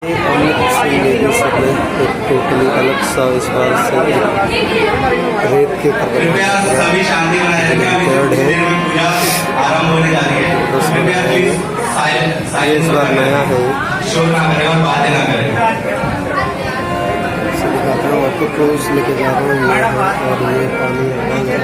एक टोटली अलग सा इस बार से रेत के सभी शांति बनाए है इस बार नया है। शोर ना करें और बातें ना करें। दिखाता हूँ आपको, क्रूज लेके जा रहा हूँ यहाँ और ये पानी आ गया।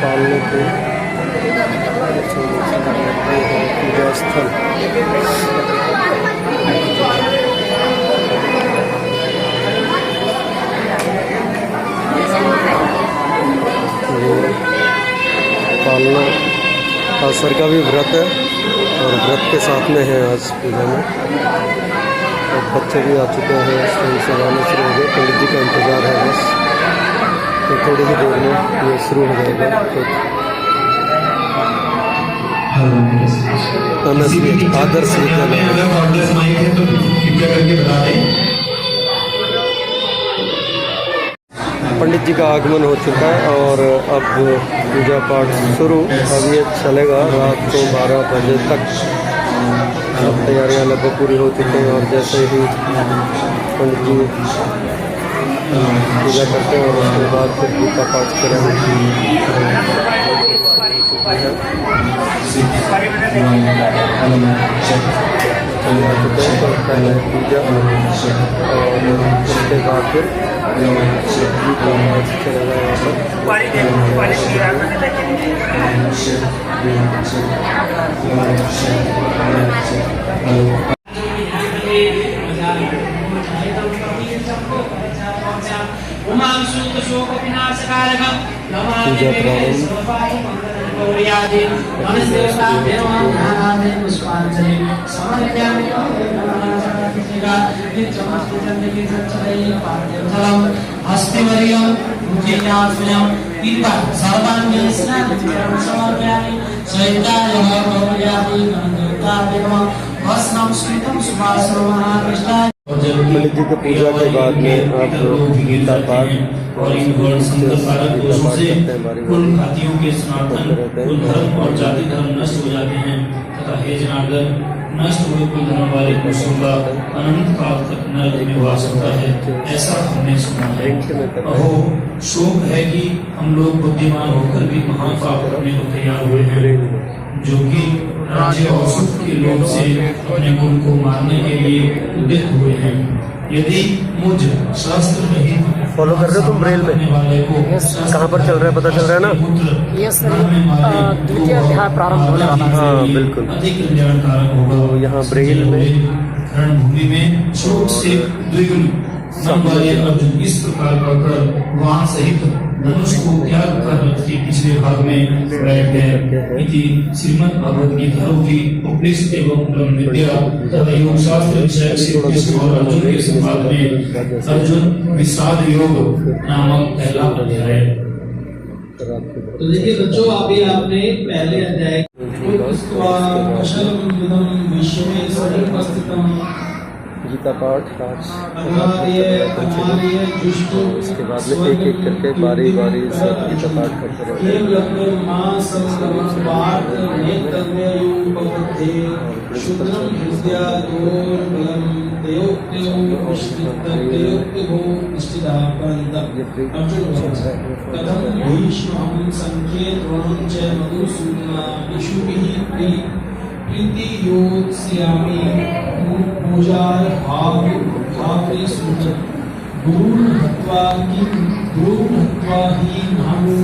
पालने के पूजा स्थल पालना आसर का भी व्रत है और व्रत के साथ में है आज पूजा में। और बच्चे भी आ चुके हैं, से आने शुरू हो गए। पंडित जी का इंतज़ार है बस, तो थोड़ी ही देर में ये शुरू हो जाएगा। आदर्श पंडित जी का आगमन हो चुका है और अब पूजा पाठ शुरू। अब ये चलेगा रात को 12 बजे तक। सब तैयारियां लगभग पूरी हो चुकी हैं और जैसे ही पंडित जी पूजा करते हैं और उसके बाद फिर गीता पाठ करेंगे। पहले पूजा और उसके बाद फिर गीता पाठ चलेगा यहाँ पर। पूजा पंडित जी की पूजा के बाद में आप गीता पाठ और इन गौर दोषों से पूर्ण घातियों के सनातन कुल धर्म और जाति धर्म नष्ट हो जाते हैं तथा हे जनार्दन नष्ट हुए कुल धर्म वाले पुरुषों का अनंत काल तक नरक में वास होता है, ऐसा हमने सुना है। अहो शोक है कि हम लोग बुद्धिमान होकर भी महापाप करने को तैयार हुए हैं, जो कि राज्य और सुख के लोभ से अपने गुरु को मारने के लिए उद्यत हुए हैं। यदि मुझ शास्त्र रहित फॉलो कर रहे हो तुम ब्रेल में? कहाँ पर चल रहा है, पता चल रहा है ना? यस सर, द्वितीय अध्याय प्रारंभ होने वाला है। हाँ बिल्कुल, तो यहाँ ब्रेल में रणभूमि में शोक से द्विगुण मन वाले अर्जुन इस प्रकार कहकर वहां सहित धनुष को त्याग कर रथ के पिछले भाग में बैठ गए। इति श्रीमद् भगवद गीता की उपनिषद एवं ब्रह्म विद्या तथा योग शास्त्र विषय श्री कृष्ण और अर्जुन के संवाद में अर्जुन विषाद योग नामक पहला अध्याय। तो देखिए बच्चों, अभी आपने पहले अध्याय गीता पाठ इसके बाद में एक एक करके बारी बारी से गीता पाठ करते रहते प्रीति योत्स्यामि पूजाय भाव सूचक गुरुन् हत्वा हि नामो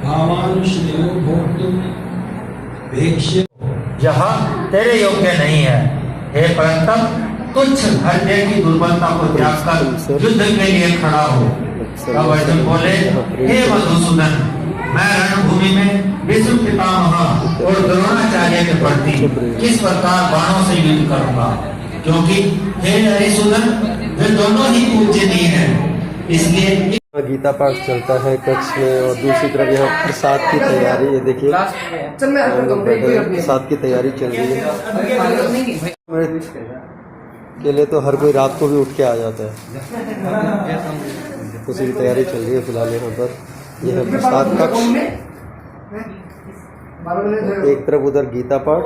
भावानुश्रेयो भोक्तुं भेक्ष्य। यह तेरे योग्य नहीं है। हे परंतप, तुच्छ हृदय की दुर्बलता को त्याग कर युद्ध के लिए खड़ा हो। तब अर्जुन बोले, हे मधुसूदन, मैं रणभूमि में विष्णु पितामह और द्रोणाचार्य के प्रति किस प्रकार बाणों से युद्ध करूंगा, क्योंकि हे हरिसूदन, वे दोनों ही पूज्यनीय हैं, इसलिए गीता पाठ चलता है कच्छ में और दूसरी तरफ यहाँ प्रसाद की तैयारी, ये देखिए प्रसाद की तैयारी चल रही है। के लिए तो हर कोई रात को भी उठ के आ जाता है, उसी की तैयारी चल रही है फिलहाल यहाँ पर। यह है प्रसाद कक्ष, एक तरफ उधर गीता पाठ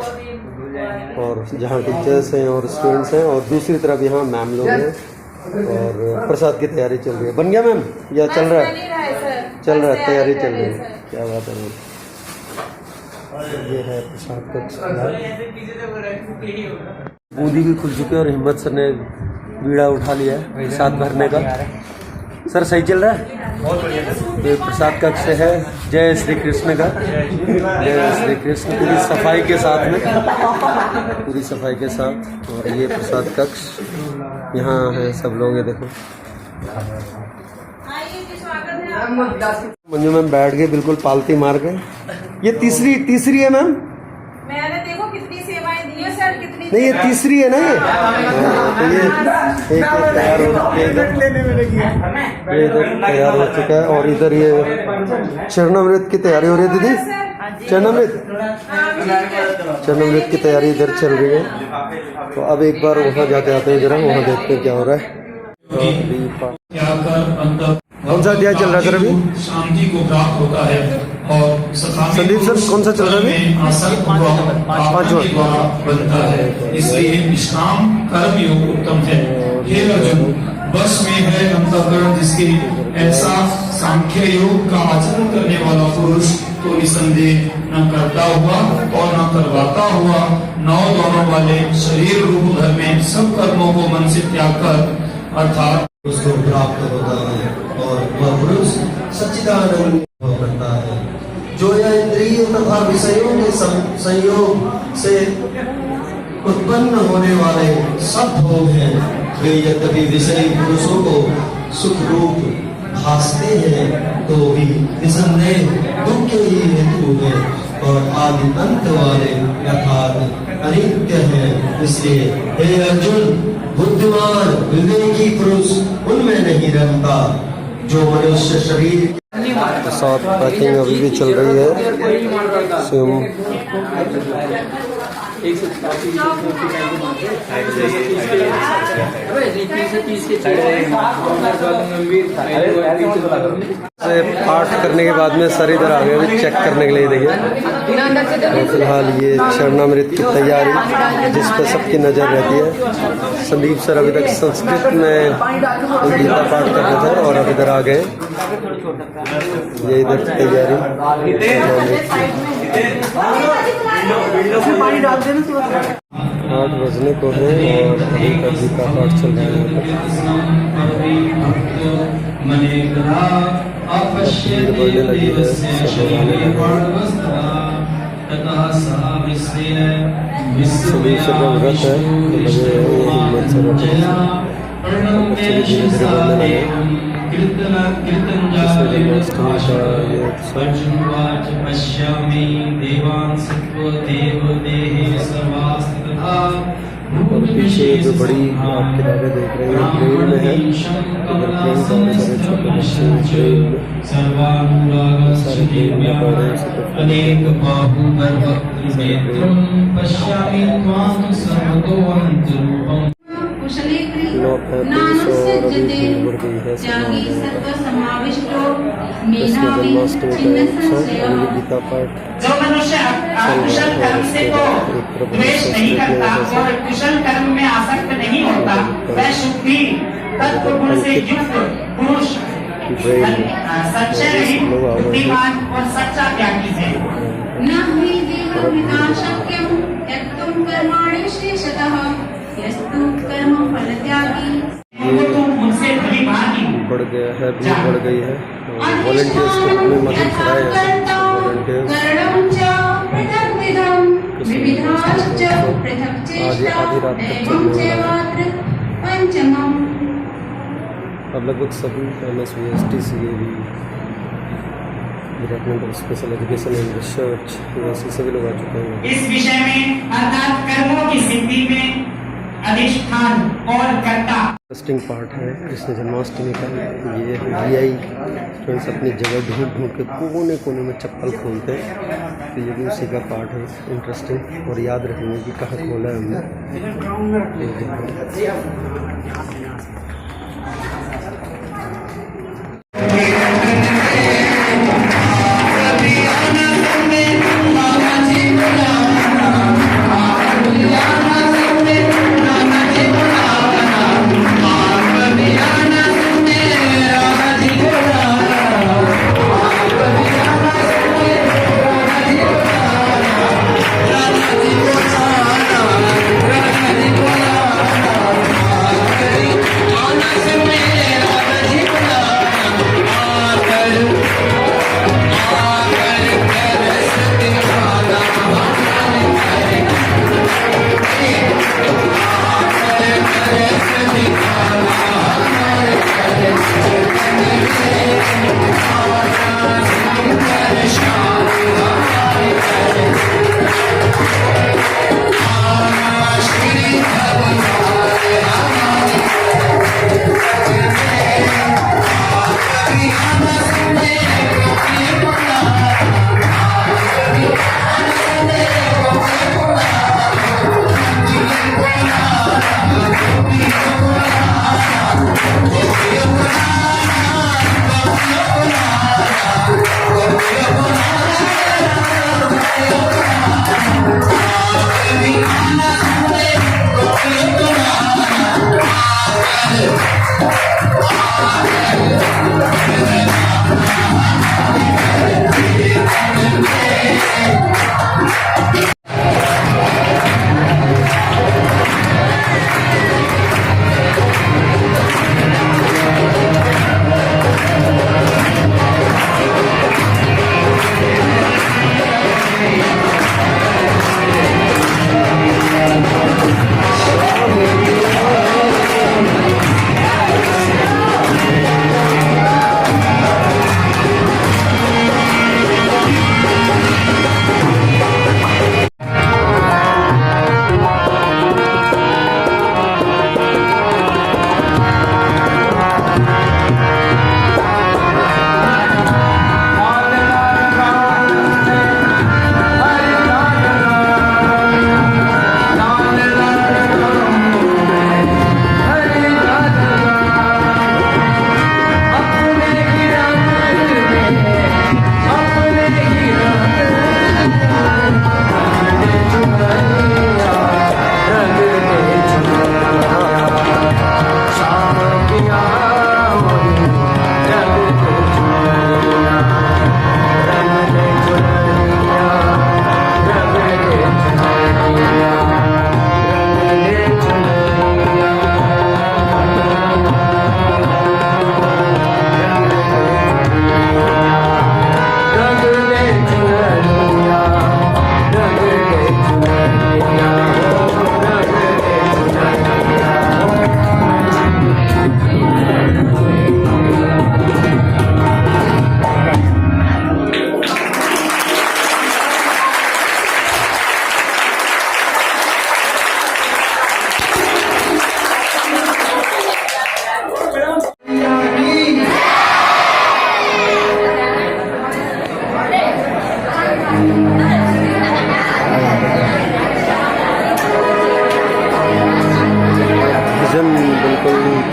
और जहाँ टीचर्स हैं और स्टूडेंट्स हैं, और दूसरी तरफ यहाँ मैम लोग हैं और प्रसाद की तैयारी चल रही है। बन गया मैम या चल रहा है? चल रहा है, तैयारी चल रही है। क्या बात है मैम। ये है प्रसाद कक्ष। बूंदी भी खुल चुकी है और हिम्मत सर ने बीड़ा उठा लिया है प्रसाद भरने का। सर सही चल रहा है? ये प्रसाद कक्ष है जय श्री कृष्ण का, जय श्री कृष्ण, पूरी सफाई के साथ में, पूरी सफाई के साथ। और ये प्रसाद कक्ष यहाँ है, सब लोग ये देखो। मंजू मैम बैठ गए बिल्कुल पालती मार के। ये तीसरी है मैम? मैंने देखो कितनी सेवाएं दी है सर, कितनी नहीं ये तीसरी है ना ये। तो ये एक तैयार हो चुका है, ये तैयार हो चुका है। और इधर ये चरणामृत की तैयारी हो रही है दीदी, चरणामृत की तैयारी इधर चल रही है। तो अब एक बार वहाँ जाके आते हैं जरा, वहाँ देखते हैं क्या हो रहा है। कौन सा अध्याय चल रहा है सर अभी? शांति को प्राप्त होता है। और संदीप सर कौन सा चल रहा है अभी? पांचवा बनता है, इसलिए विश्राम कर्म योग उत्तम है। हे अर्जुन, बस में है अंतःकरण जिसके, ऐसा सांख्य योग का आचरण करने वाला पुरुष तो निसंदेह न करता हुआ और न करवाता हुआ नौ दोनों वाले शरीर रूप घर में सब कर्मों को मन से त्याग कर अर्थात उसको प्राप्त होता है और वह पुरुष सच्चिदानंद करता है। जो यह इंद्रिय तथा विषयों के संयोग से उत्पन्न होने वाले सब भोग हैं, वे यद्यपि विषयी पुरुषों को सुख रूप भासते हैं तो भी निसंदेह दुख के ही हेतु हैं और आदि अंत वाले अर्थात अनित्य हैं। इसलिए हे अर्जुन, बुद्धिमान विवेकी पुरुष उनमें नहीं रहता जो मनुष्य शरीर। साथ पैकिंग अभी भी चल रही है। पाठ करने के बाद में सर इधर आ गए अभी चेक करने के लिए। देखिए तो फिलहाल ये चरणामृत की तैयारी जिस पर सबकी नज़र रहती है। संदीप सर अभी तक संस्कृत में गीता पाठ कर रहे थे और अब इधर आ गए। ये इधर की तैयारी 8 बजने को है और अभी तक गीता पाठ चल रहा है। भीड़ बढ़ने लगी है, सब लोग आने लगे। सभी से जो व्रत है लगे हिम्मत से बच्चे धीरे धीरे बढ़ने लगे। और पीछे जो बड़ी आप किताबें देख रहे हैं ट्रेन में है, इधर ट्रेन का बड़े छोटे बच्चे ट्रेन में सारे ट्रेन में पढ़ रहे हैं। गीता पाठ जो मनुष्य अकुशल कर्म से तो द्वेष नहीं करता और कुशल कर्म में आसक्त नहीं होता, वह शुद्धि तत्व गुण से युक्त पुरुष संशय रहित बुद्धिमान और सच्चा त्यागी है। न हि देवहिता शक्यं त्यक्तुं कर्माणि शेषतः यस्तु कर्म फलत्यागी। उनसे भली भांति बढ़ गया है, भीड़ बढ़ गई है। वॉलंटियर्स को अपने मदद कराए वॉलंटियर्स आज आधी रात तक चलने वाला है। अब लगभग सभी MSVST CAV department of special education and research ऐसे सभी लोग आ चुके हैं। इस विषय में अर्थात कर्मों की सिद्धि में अधिष्ठान और कर्ता इंटरेस्टिंग पार्ट है कृष्ण जन्माष्टमी का। ये वीआई स्टूडेंट्स अपनी जगह ढूंढ ढूंढ के कोने कोने में चप्पल खोलते हैं, तो ये भी उसी का पार्ट है। इंटरेस्टिंग और याद रखने की कहाँ खोला है हमने।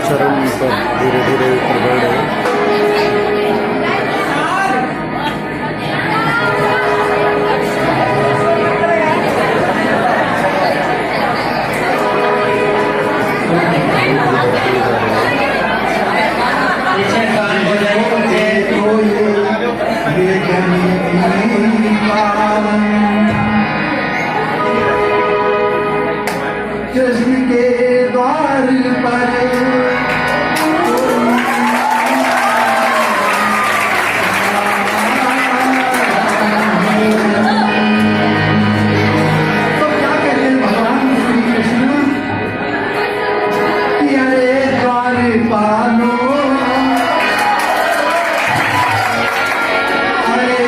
चरम पर धीरे धीरे ऊपर बढ़ रहे हैं। कृष्ण के द्वार पर तो क्या कहते हैं भगवान श्री कृष्ण कि अरे द्वार पालो, अरे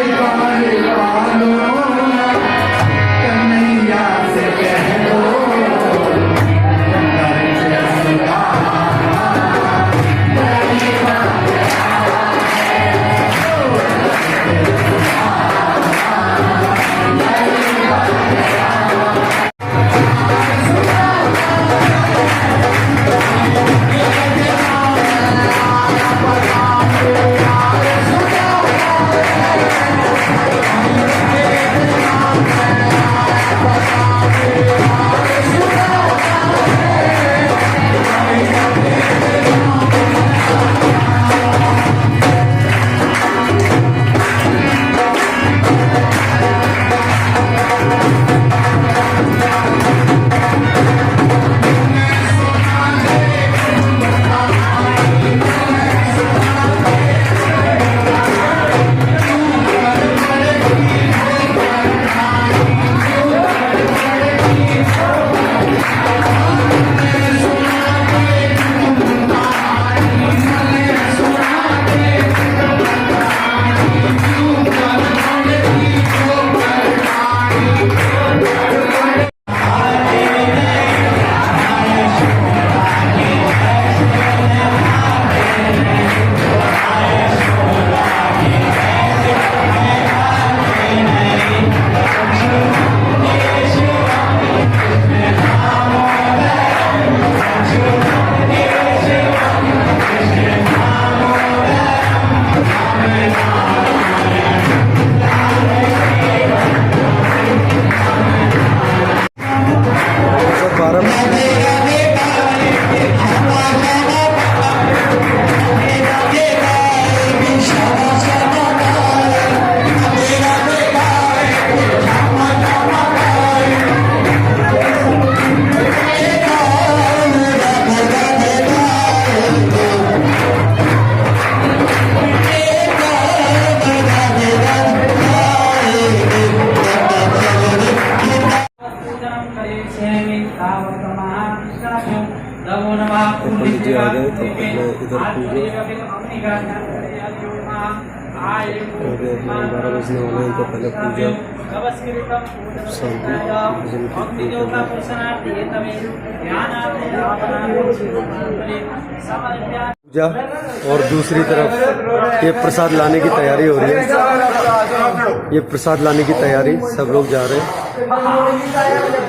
तो पहले इधर पूजा आगे 12 बजने वाले हैं तो पहले पूजा शांति भजन की पूजा और दूसरी तरफ ये प्रसाद लाने की तैयारी हो रही है। ये प्रसाद लाने की तैयारी सब लोग जा रहे हैं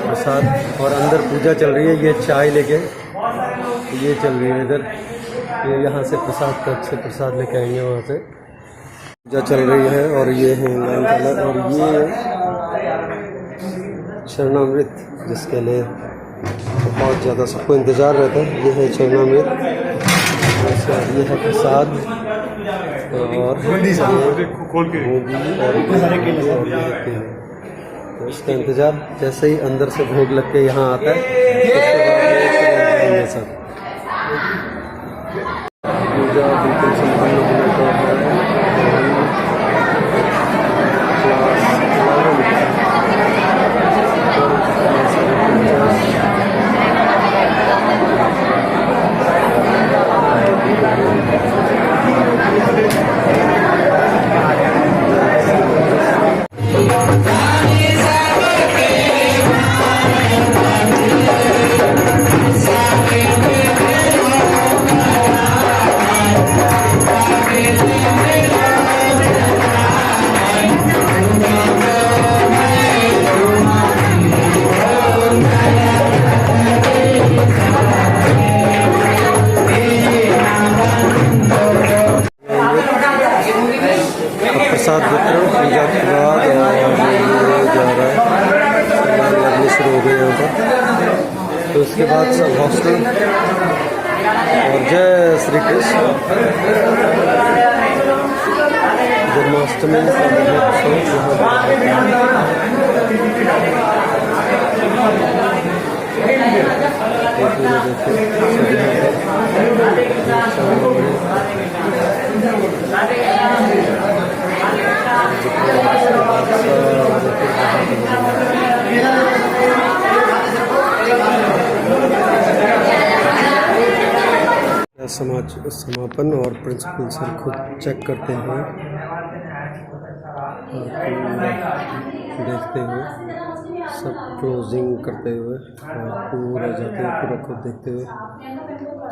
प्रसाद और अंदर पूजा चल रही है। ये चाय लेके ये चल रही है इधर ये यहाँ से प्रसाद तक से प्रसाद लेके आएंगे वहाँ से पूजा चल रही है। और ये है लाइन कलर और ये चरणामृत जिसके लिए बहुत ज़्यादा सबको इंतज़ार रहता है। ये है चरणामृत ये है प्रसाद और तो इसका इंतज़ार जैसे ही अंदर से भोग लग के यहाँ आता है सब पूजा बिल्कुल संपन्न होने को है। प्रसाद वितरण पूजा के बाद जा रहा है लगने शुरू हो गए यहाँ पर। तो उसके बाद सब हॉस्टल और जय श्री कृष्ण जन्माष्टमी का महोत्सव समापन और प्रिंसिपल सर खुद चेक करते हैं और देखते हुए सब क्लोजिंग करते हुए और पूरा जाते हुए पूरा खुद देखते हुए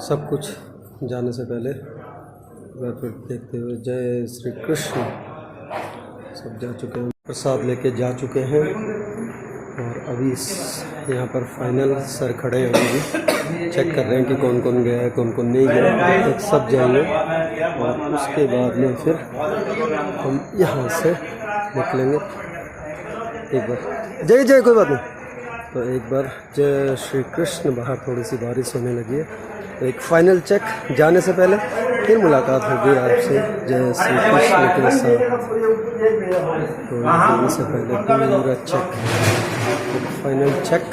सब कुछ जाने से पहले फिर देखते हुए जय श्री कृष्ण सब जा चुके हैं प्रसाद लेके जा चुके हैं। और अभी यहाँ पर फाइनल सर खड़े हैं अभी चेक कर रहे हैं कि कौन कौन गया है कौन कौन नहीं गया है। सब जाएंगे और उसके बाद में फिर हम यहाँ से निकलेंगे। एक बार जय जय कोई बात नहीं तो एक बार जय श्री कृष्ण बाहर थोड़ी सी बारिश होने लगी है तो एक फाइनल चेक जाने से पहले फिर मुलाकात होगी आपसे जय श्री कृष्ण के साथ। तो जाने से पहले पूरा चेक फाइनल चेक